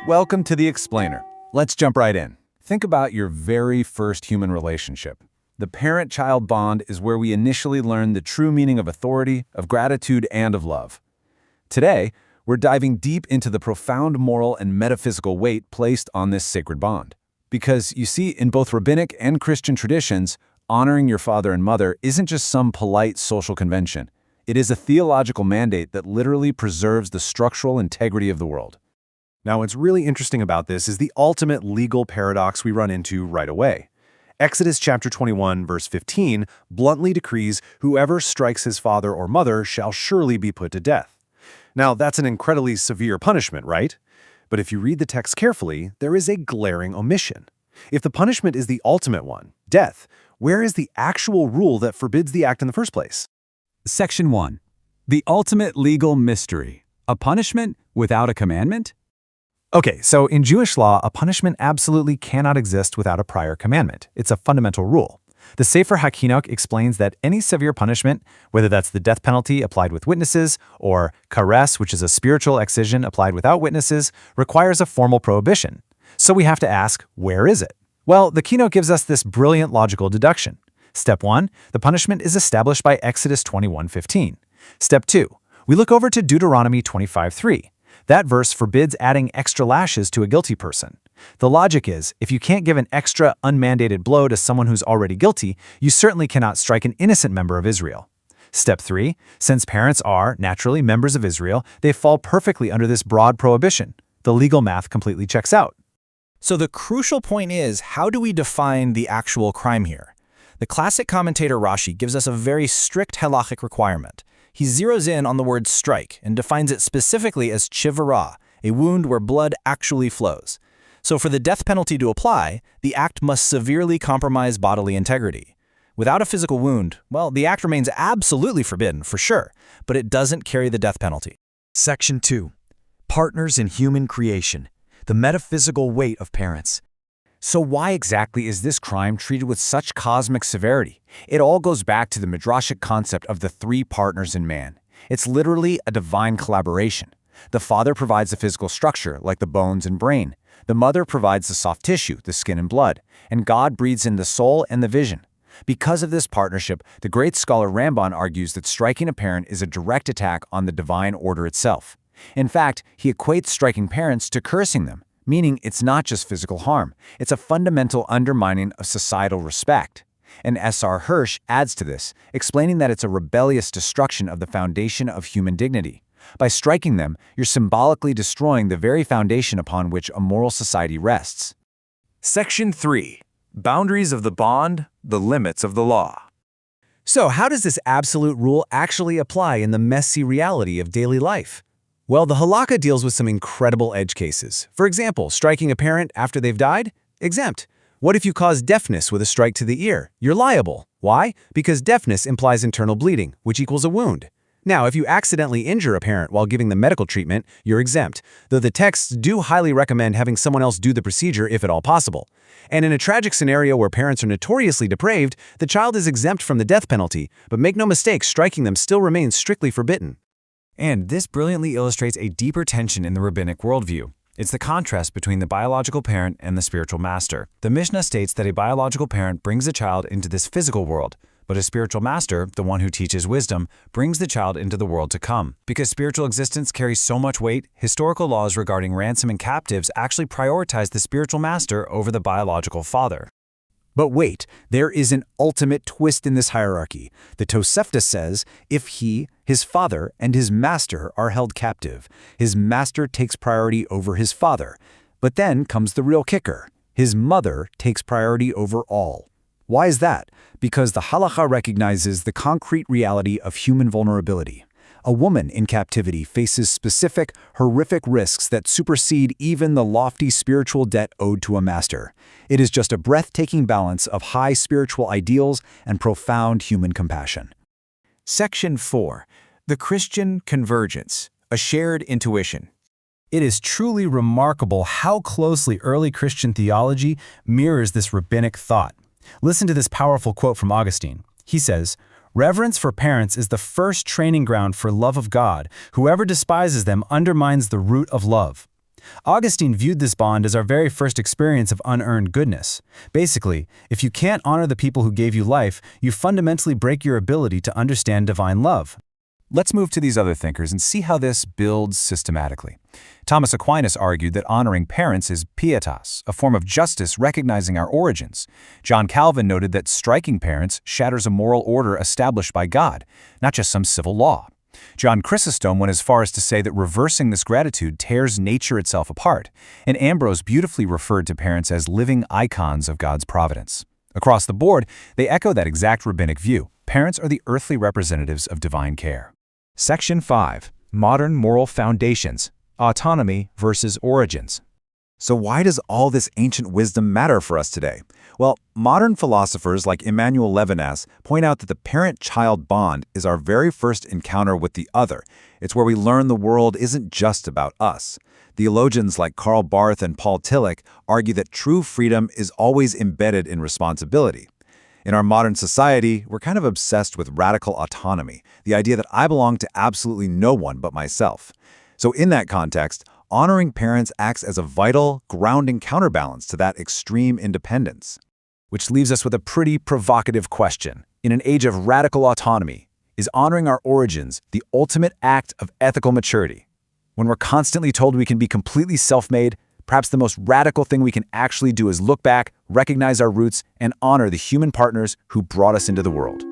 Welcome to the Explainer. Let's jump right in. Think about your very first human relationship. The parent-child bond is where we initially learn the true meaning of authority, of gratitude, and of love. Today, we're diving deep into the profound moral and metaphysical weight placed on this sacred bond. Because, you see, in both rabbinic and Christian traditions, honoring your father and mother isn't just some polite social convention. It is a theological mandate that literally preserves the structural integrity of the world. Now, what's really interesting about this is the ultimate legal paradox we run into right away. Exodus chapter 21, verse 15, bluntly decrees, "Whoever strikes his father or mother shall surely be put to death." Now, that's an incredibly severe punishment, right? But if you read the text carefully, there is a glaring omission. If the punishment is the ultimate one, death, where is the actual rule that forbids the act in the first place? Section 1. The ultimate legal mystery. A punishment without a commandment? Okay, so in Jewish law, a punishment absolutely cannot exist without a prior commandment. It's a fundamental rule. The Sefer HaChinuch explains that any severe punishment, whether that's the death penalty applied with witnesses, or kares, which is a spiritual excision applied without witnesses, requires a formal prohibition. So we have to ask, where is it? Well, the Chinuch gives us this brilliant logical deduction. Step 1, the punishment is established by Exodus 21:15. Step 2, we look over to Deuteronomy 25:3. That verse forbids adding extra lashes to a guilty person. The logic is, if you can't give an extra unmandated blow to someone who's already guilty, you certainly cannot strike an innocent member of Israel. Step 3, since parents are, naturally, members of Israel, they fall perfectly under this broad prohibition. The legal math completely checks out. So the crucial point is, how do we define the actual crime here? The classic commentator Rashi gives us a very strict halachic requirement. He zeroes in on the word strike and defines it specifically as chivara, a wound where blood actually flows. So for the death penalty to apply, the act must severely compromise bodily integrity. Without a physical wound, well, the act remains absolutely forbidden, for sure, but it doesn't carry the death penalty. Section 2. Partners in human creation. The metaphysical weight of parents. So why exactly is this crime treated with such cosmic severity? It all goes back to the midrashic concept of the three partners in man. It's literally a divine collaboration. The father provides the physical structure, like the bones and brain. The mother provides the soft tissue, the skin and blood. And God breathes in the soul and the vision. Because of this partnership, the great scholar Ramban argues that striking a parent is a direct attack on the divine order itself. In fact, he equates striking parents to cursing them, meaning it's not just physical harm, it's a fundamental undermining of societal respect. And S.R. Hirsch adds to this, explaining that it's a rebellious destruction of the foundation of human dignity. By striking them, you're symbolically destroying the very foundation upon which a moral society rests. Section 3. Boundaries of the bond, the limits of the law. So how does this absolute rule actually apply in the messy reality of daily life? Well, the halakha deals with some incredible edge cases. For example, striking a parent after they've died? Exempt. What if you cause deafness with a strike to the ear? You're liable. Why? Because deafness implies internal bleeding, which equals a wound. Now, if you accidentally injure a parent while giving them medical treatment, you're exempt, though the texts do highly recommend having someone else do the procedure if at all possible. And in a tragic scenario where parents are notoriously depraved, the child is exempt from the death penalty, but make no mistake, striking them still remains strictly forbidden. And this brilliantly illustrates a deeper tension in the rabbinic worldview. It's the contrast between the biological parent and the spiritual master. The Mishnah states that a biological parent brings a child into this physical world, but a spiritual master, the one who teaches wisdom, brings the child into the world to come. Because spiritual existence carries so much weight, historical laws regarding ransom and captives actually prioritize the spiritual master over the biological father. But wait, there is an ultimate twist in this hierarchy. The Tosefta says, if he, his father, and his master are held captive, his master takes priority over his father. But then comes the real kicker. His mother takes priority over all. Why is that? Because the halakha recognizes the concrete reality of human vulnerability. A woman in captivity faces specific, horrific risks that supersede even the lofty spiritual debt owed to a master. It is just a breathtaking balance of high spiritual ideals and profound human compassion. Section 4. The Christian Convergence, a shared intuition. It is truly remarkable how closely early Christian theology mirrors this rabbinic thought. Listen to this powerful quote from Augustine. He says, "Reverence for parents is the first training ground for love of God. Whoever despises them undermines the root of love." Augustine viewed this bond as our very first experience of unearned goodness. Basically, if you can't honor the people who gave you life, you fundamentally break your ability to understand divine love. Let's move to these other thinkers and see how this builds systematically. Thomas Aquinas argued that honoring parents is pietas, a form of justice recognizing our origins. John Calvin noted that striking parents shatters a moral order established by God, not just some civil law. John Chrysostom went as far as to say that reversing this gratitude tears nature itself apart, and Ambrose beautifully referred to parents as living icons of God's providence. Across the board, they echo that exact rabbinic view. Parents are the earthly representatives of divine care. Section 5. Modern Moral Foundations. Autonomy versus Origins. So why does all this ancient wisdom matter for us today? Well, modern philosophers like Emmanuel Levinas point out that the parent-child bond is our very first encounter with the other. It's where we learn the world isn't just about us. Theologians like Karl Barth and Paul Tillich argue that true freedom is always embedded in responsibility. In our modern society, we're kind of obsessed with radical autonomy, the idea that I belong to absolutely no one but myself. So in that context, honoring parents acts as a vital, grounding counterbalance to that extreme independence. Which leaves us with a pretty provocative question. In an age of radical autonomy, is honoring our origins the ultimate act of ethical maturity? When we're constantly told we can be completely self-made, perhaps the most radical thing we can actually do is look back, recognize our roots, and honor the human partners who brought us into the world.